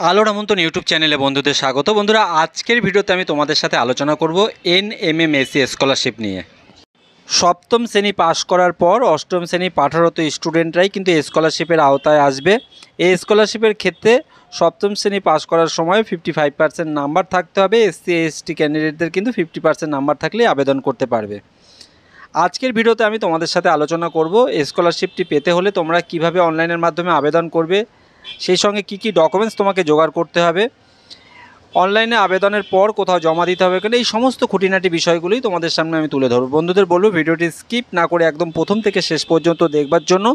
আলোর আমন্ত্রণ ইউটিউব চ্যানেলে বন্ধুদের স্বাগত। বন্ধুরা, আজকের ভিডিওতে আমি তোমাদের সাথে আলোচনা করব NMMSC স্কলারশিপ নিয়ে। সপ্তম শ্রেণী পাশ করার পর অষ্টম শ্রেণী পাঠরত স্টুডেন্টরাই কিন্তু এই স্কলারশিপের আওতায় আসবে। এই স্কলারশিপের ক্ষেত্রে সপ্তম শ্রেণী পাশ করার সময় 55% নাম্বার থাকতে হবে। SC ST ক্যান্ডিডেটদের কিন্তু 50% নাম্বার থাকলে আবেদন করতে পারবে। আজকের ভিডিওতে আমি তোমাদের সাথে আলোচনা করব স্কলারশিপটি পেতে হলে তোমরা কিভাবে অনলাইনের মাধ্যমে আবেদন করবে, সেই সঙ্গে কি ডকুমেন্টস তোমাকে জোগাড় করতে হবে, অনলাইনে আবেদনের পর কোথাও জমা দিতে হবে কেন, এই সমস্ত খুঁটিনাটি বিষয়গুলোই তোমাদের সামনে আমি তুলে ধরব। বন্ধুদের বলবো ভিডিওটি স্কিপ না করে একদম প্রথম থেকে শেষ পর্যন্ত দেখবার জন্য।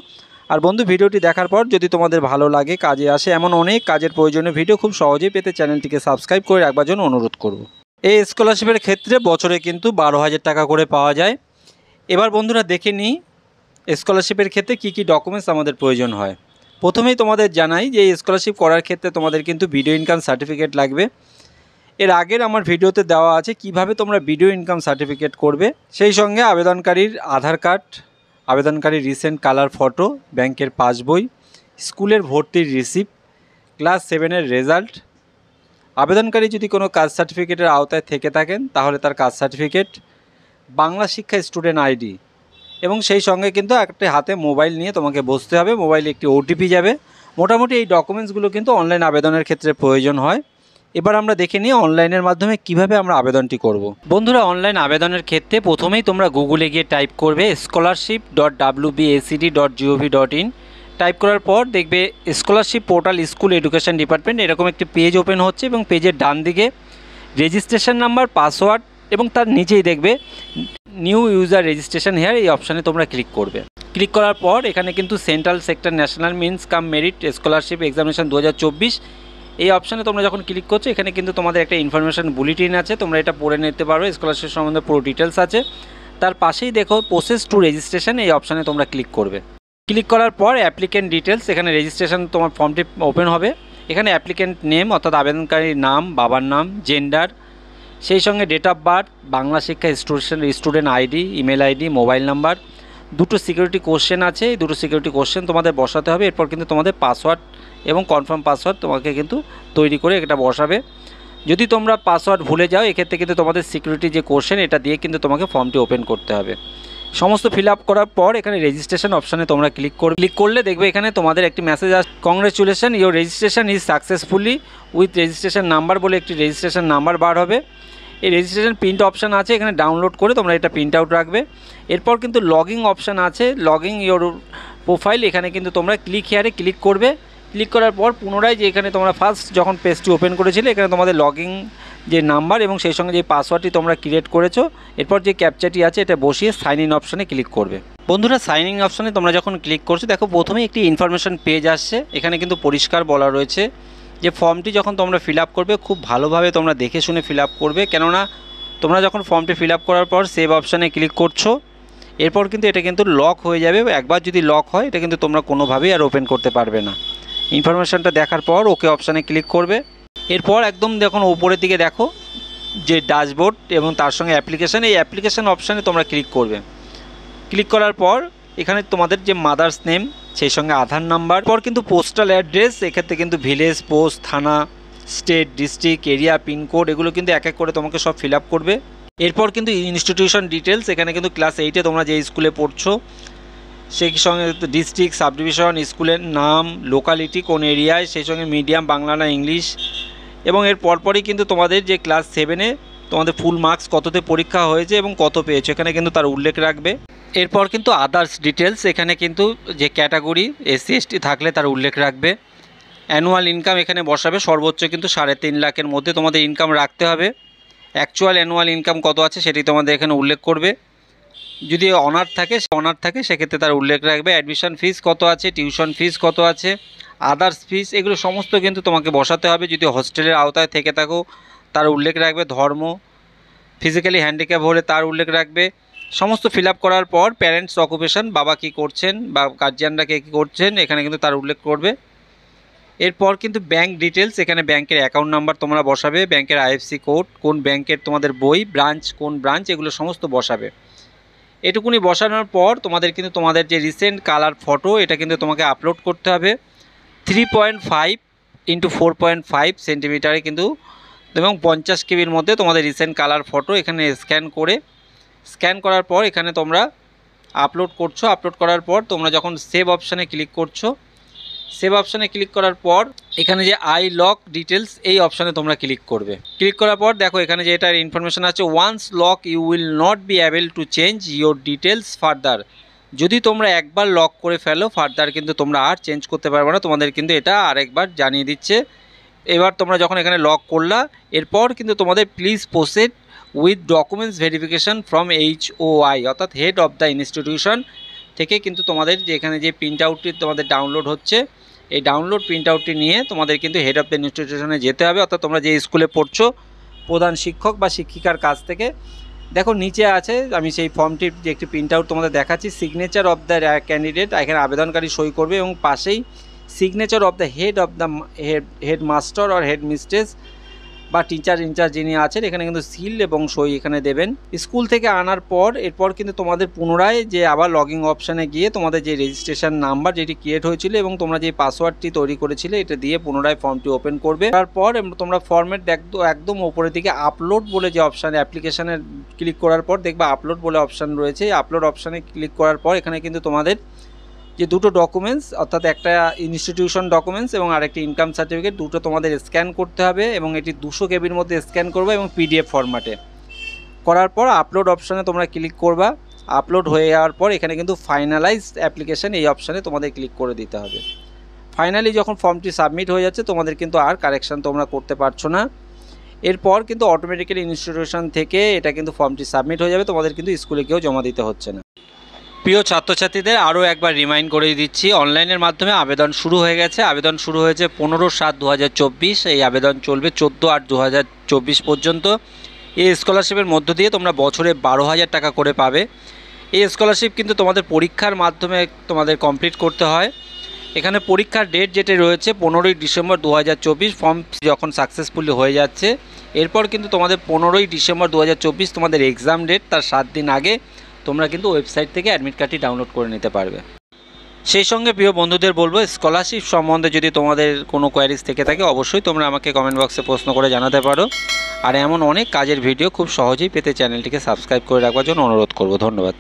আর বন্ধু, ভিডিওটি দেখার পর যদি তোমাদের ভালো লাগে, কাজে আসে এমন অনেক কাজের প্রয়োজনীয় ভিডিও খুব সহজেই পেতে চ্যানেলটিকে সাবস্ক্রাইব করে রাখবার জন্য অনুরোধ করব। এই স্কলারশিপের ক্ষেত্রে বছরে কিন্তু 12,000 টাকা করে পাওয়া যায়। এবার বন্ধুরা দেখে নিই স্কলারশিপের ক্ষেত্রে কি ডকুমেন্টস আমাদের প্রয়োজন হয়। প্রথমেই তোমাদের জানাই যে এই স্কলারশিপ করার ক্ষেত্রে তোমাদের কিন্তু ভিডিও ইনকাম সার্টিফিকেট লাগবে। এর আগের আমার ভিডিওতে দেওয়া আছে কিভাবে তোমরা ভিডিও ইনকাম সার্টিফিকেট করবে। সেই সঙ্গে আবেদনকারীর আধার কার্ড, আবেদনকারীর রিসেন্ট কালার ফটো, ব্যাংকের পাসবই, স্কুলের ভর্তির রিসিপ্ট, ক্লাস 7-এর রেজাল্ট, আবেদনকারী যদি কোনো কাস্ট সার্টিফিকেটের আওতায় থেকে থাকেন তাহলে তার কাস্ট সার্টিফিকেট, বাংলা শিক্ষা স্টুডেন্ট আইডি এবং সেই সঙ্গে কিন্তু একটা হাতে মোবাইল নিয়ে তোমাকে বসতে হবে। মোবাইলে একটি ওটিপি যাবে। মোটামুটি এই ডকুমেন্টসগুলো কিন্তু অনলাইন আবেদনের ক্ষেত্রে প্রয়োজন হয়। এবার আমরা দেখে নিই অনলাইনের মাধ্যমে কিভাবে আমরা আবেদনটি করব। বন্ধুরা, অনলাইন আবেদনের ক্ষেত্রে প্রথমেই তোমরা গুগলে গিয়ে টাইপ করবে scholarship.wbacd.gov.in। টাইপ করার পর দেখবে scholarship portal school education department এরকম একটি পেজ ওপেন হচ্ছে এবং পেজের ডান দিকে রেজিস্ট্রেশন নাম্বার, পাসওয়ার্ড এবং তার নিচেই দেখবে নিউ ইউজার রেজিস্ট্রেশন হেয়ার, এই অপশানে তোমরা ক্লিক করবে। ক্লিক করার পর এখানে কিন্তু সেন্ট্রাল সেক্টর ন্যাশনাল মিনস কাম মেরিট স্কলারশিপ এক্সামিনেশন 2024 এই অপশানে তোমরা যখন ক্লিক করছো এখানে কিন্তু তোমাদের একটা ইনফরমেশান বুলেটিন আছে, তোমরা এটা পড়ে নিতে পারো। স্কলারশিপ সম্বন্ধে পুরো ডিটেলস আছে। তার পাশেই দেখো প্রসেস টু রেজিস্ট্রেশন, এই অপশানে তোমরা ক্লিক করবে। ক্লিক করার পর অ্যাপ্লিকেন্ট ডিটেলস, এখানে রেজিস্ট্রেশন তোমার ফর্মটি ওপেন হবে। এখানে অ্যাপ্লিকেন্ট নেম অর্থাৎ আবেদনকারীর নাম, বাবার নাম, জেন্ডার, সেই সঙ্গে ডেট অফ বার্থ, বাংলা শিক্ষা student ID, email ID, mobile number, দুটো সিকিউরিটি কোশ্চেন আছে, এই দুটো সিকিউরিটি কোশ্চেন তোমাদের বসাতে হবে। এরপর কিন্তু তোমাদের পাসওয়ার্ড এবং কনফার্ম পাসওয়ার্ড তোমাকে কিন্তু তৈরি করে এটা বসাবে। যদি তোমরা পাসওয়ার্ড ভুলে যাও এক্ষেত্রে কিন্তু তোমাদের সিকিউরিটি যে কোশ্চেন এটা দিয়ে কিন্তু তোমাকে ফর্মটি ওপেন করতে হবে। সমস্ত ফিল আপ করার পর এখানে রেজিস্ট্রেশন অপশানে তোমরা ক্লিক করলে দেখবে এখানে তোমাদের একটি মেসেজ আসে, congratulation your registration is successfully with registration number বলে একটি রেজিস্ট্রেশন নাম্বার বার হবে। এই রেজিস্ট্রেশন প্রিন্ট অপশান আছে, এখানে ডাউনলোড করে তোমরা এটা প্রিন্ট আউট রাখবে। এরপর কিন্তু লগিং অপশান আছে, লগিং ইওর প্রোফাইল, এখানে কিন্তু তোমরা ক্লিক হেয়ারে ক্লিক করবে। ক্লিক করার পর পুনরায় যে এখানে তোমরা ফার্স্ট যখন পেজটি ওপেন করেছিলে এখানে তোমাদের লগিং যে নাম্বার এবং সেই সঙ্গে যে পাসওয়ার্ডটি তোমরা ক্রিয়েট করেছো, এরপর যে ক্যাপচাটি আছে এটা বসিয়ে সাইন ইন অপশানে ক্লিক করবে। বন্ধুরা, সাইন ইন অপশানে তোমরা যখন ক্লিক করছো দেখো প্রথমেই একটি ইনফরমেশন পেজ আসছে। এখানে কিন্তু পরিষ্কার বলা রয়েছে যে ফর্মটি যখন তোমরা ফিল আপ করবে খুব ভালোভাবে তোমরা দেখে শুনে ফিল আপ করবে, কেননা তোমরা যখন ফর্মটি ফিল আপ করার পর সেভ অপশানে ক্লিক করছো এরপর কিন্তু এটা কিন্তু লক হয়ে যাবে। একবার যদি লক হয় এটা কিন্তু তোমরা কোনোভাবেই আর ওপেন করতে পারবে না। ইনফরমেশানটা দেখার পর ওকে অপশানে ক্লিক করবে। এরপর একদম যখন উপরের দিকে দেখো যে ড্যাশবোর্ড এবং তার সঙ্গে অ্যাপ্লিকেশান, এই অ্যাপ্লিকেশান অপশানে তোমরা ক্লিক করবে। ক্লিক করার পর এখানে তোমাদের যে মাদার্স নেম সেই সঙ্গে আধার নাম্বার, পর কিন্তু পোস্টাল অ্যাড্রেস, এক্ষেত্রে কিন্তু ভিলেজ, পোস্ট, থানা, স্টেট, ডিস্ট্রিক্ট, এরিয়া, পিনকোড এগুলো কিন্তু এক এক করে তোমাকে সব ফিল আপ করবে। এরপর কিন্তু ইনস্টিটিউশন ডিটেলস, এখানে কিন্তু ক্লাস 8-এ তোমরা যে স্কুলে পড়ছো সেই সঙ্গে ডিস্ট্রিক্ট, সাবডিভিশন, স্কুলের নাম, লোকালিটি কোন এরিয়ায়, সেই সঙ্গে মিডিয়াম বাংলা না ইংলিশ, এবং এর পরপরই কিন্তু তোমাদের যে ক্লাস 7-এ তোমাদের ফুল মার্কস কততে পরীক্ষা হয়েছে এবং কত পেয়েছো এখানে কিন্তু তার উল্লেখ রাখবে। এরপর কিন্তু আদার্স ডিটেলস, এখানে কিন্তু যে ক্যাটাগরি SC ST থাকলে তার উল্লেখ রাখবে। অ্যানুয়াল ইনকাম এখানে বসাবে, সর্বোচ্চ কিন্তু 3.5 লাখের মধ্যে তোমাদের ইনকাম রাখতে হবে। অ্যাকচুয়াল অ্যানুয়াল ইনকাম কত আছে সেটি তোমাদের এখানে উল্লেখ করবে। যদি অনার থাকে সেক্ষেত্রে তার উল্লেখ রাখবে। অ্যাডমিশন ফিস কত আছে, টিউশন ফিস কত আছে, আদার্স ফিস, এগুলো সমস্ত কিন্তু তোমাকে বসাতে হবে। যদি হস্টেলের আওতায় থেকে থাকো তার উল্লেখ রাখবে। ধর্ম, ফিজিক্যালি হ্যান্ডিক্যাপ হলে তার উল্লেখ রাখবে। সমস্ত ফিল আপ করার পর প্যারেন্টস অকুপেশন, বাবা কী করছেন বা গার্জিয়ানরা কে কী করছেন এখানে কিন্তু তার উল্লেখ করবে। এরপর কিন্তু ব্যাঙ্ক ডিটেলস, এখানে ব্যাংকের অ্যাকাউন্ট নাম্বার তোমরা বসাবে, ব্যাংকের IFSC কোড, কোন ব্যাংকের তোমাদের বই, ব্রাঞ্চ কোন ব্রাঞ্চ, এগুলো সমস্ত বসাবে। এটুকুনি বসানোর পর তোমাদের কিন্তু তোমাদের যে রিসেন্ট কালার ফটো এটা কিন্তু তোমাকে আপলোড করতে হবে। 3.5 ইন্টু 4.5 সেন্টিমিটারে কিন্তু এবং 50 কেবির মধ্যে তোমাদের রিসেন্ট কালার ফটো এখানে স্ক্যান করার পর এখানে তোমরা আপলোড করছো। আপলোড করার পর তোমরা যখন সেভ অপশানে ক্লিক করছো, সেভ অপশানে ক্লিক করার পর এখানে যে আই লক ডিটেলস এই অপশানে তোমরা ক্লিক করবে। ক্লিক করার পর দেখো এখানে যে এটার ইনফরমেশান আছে, once lock you will not be able to change your details further. যদি তোমরা একবার লক করে ফেলো ফার্দার কিন্তু তোমরা আর চেঞ্জ করতে পারবে না, তোমাদের কিন্তু এটা আরেকবার জানিয়ে দিচ্ছে। এবার তোমরা যখন এখানে লক করলা এরপর কিন্তু তোমাদের please proceed with documents verification from HOI অর্থাৎ হেড অফ দ্য ইনস্টিটিউশন থেকে কিন্তু তোমাদের যে এখানে যে প্রিন্ট আউটটি তোমাদের ডাউনলোড হচ্ছে, এই ডাউনলোড প্রিন্ট আউটটি নিয়ে তোমাদের কিন্তু হেড অফ দ্য ইনস্টিটিউশনে যেতে হবে, অর্থাৎ তোমরা যে স্কুলে পড়ছো প্রধান শিক্ষক বা শিক্ষিকার কাছ থেকে। দেখো নিচে আছে, আমি সেই ফর্মটির যে একটি প্রিন্ট আউট তোমাদের দেখাচ্ছি, সিগনেচার অফ দ্য ক্যান্ডিডেট, এখানে আবেদনকারী সই করবে এবং পাশেই signature of the head of the head master or head mistress বা টিচার ইনচার্জ যিনি আছেন এখানে কিন্তু সিল এবং সই এখানে দেবেন। স্কুল থেকে আনার পর এরপর কিন্তু তোমাদের পুনরায় যে আবার লগইন অপশানে গিয়ে তোমাদের যে রেজিস্ট্রেশন নাম্বার যেটি ক্রিয়েট হয়েছিল এবং তোমরা যে পাসওয়ার্ডটি তৈরি করেছিলে এটা দিয়ে পুনরায় ফর্মটি ওপেন করবে। তারপর তোমরা ফর্মের একদম উপরের দিকে আপলোড বলে যে অপশানে অ্যাপ্লিকেশানে ক্লিক করার পর দেখবে আপলোড বলে অপশান রয়েছে। আপলোড অপশানে ক্লিক করার পর এখানে কিন্তু তোমাদের যে দুটো ডকুমেন্টস অর্থাৎ একটা ইনস্টিটিউশন ডকুমেন্টস এবং আরেকটি ইনকাম সার্টিফিকেট দুটো তোমাদের স্ক্যান করতে হবে এবং এটি 200 কেবির মধ্যে স্ক্যান করবে এবং PDF ফরম্যাটে করার পর আপলোড অপশানে তোমরা ক্লিক করবা। আপলোড হয়ে যাওয়ার পর এখানে কিন্তু ফাইনালাইজড অ্যাপ্লিকেশান এই অপশানে তোমাদের ক্লিক করে দিতে হবে। ফাইনালি যখন ফর্মটি সাবমিট হয়ে যাচ্ছে তোমাদের কিন্তু আর কারেকশান তোমরা করতে পারছো না। এরপর কিন্তু অটোমেটিক্যালি ইনস্টিটিউশন থেকে এটা কিন্তু ফর্মটি সাবমিট হয়ে যাবে, তোমাদের কিন্তু স্কুলে গিয়েও জমা দিতে হচ্ছে না। প্রিয় ছাত্রছাত্রীদের আরও একবার রিমাইন্ড করে দিচ্ছি, অনলাইনের মাধ্যমে আবেদন শুরু হয়ে গেছে। আবেদন শুরু হয়েছে 15/7/2024, এই আবেদন চলবে 14/8/2024 পর্যন্ত। এই স্কলারশিপের মধ্য দিয়ে তোমরা বছরে 12,000 টাকা করে পাবে। এই স্কলারশিপ কিন্তু তোমাদের পরীক্ষার মাধ্যমে তোমাদের কমপ্লিট করতে হয়। এখানে পরীক্ষার ডেট যেটা রয়েছে 15ই ডিসেম্বর 2024, ফর্ম যখন সাকসেসফুলি হয়ে যাচ্ছে এরপর কিন্তু তোমাদের 15ই ডিসেম্বর 2024 তোমাদের এক্সাম ডেট, তার 7 দিন আগে তোমরা কিন্তু ওয়েবসাইট থেকে অ্যাডমিট কার্ডটি ডাউনলোড করে নিতে পারবে। সেই সঙ্গে প্রিয় বন্ধুদের বলবো, স্কলারশিপ সম্বন্ধে যদি তোমাদের কোনো কোয়ারিজ থেকে থাকে অবশ্যই তোমরা আমাকে কমেন্ট বক্সে প্রশ্ন করে জানাতে পারো। আর এমন অনেক কাজের ভিডিও খুব সহজেই পেতে চ্যানেলটিকে সাবস্ক্রাইব করে রাখবার জন্য অনুরোধ করব। ধন্যবাদ।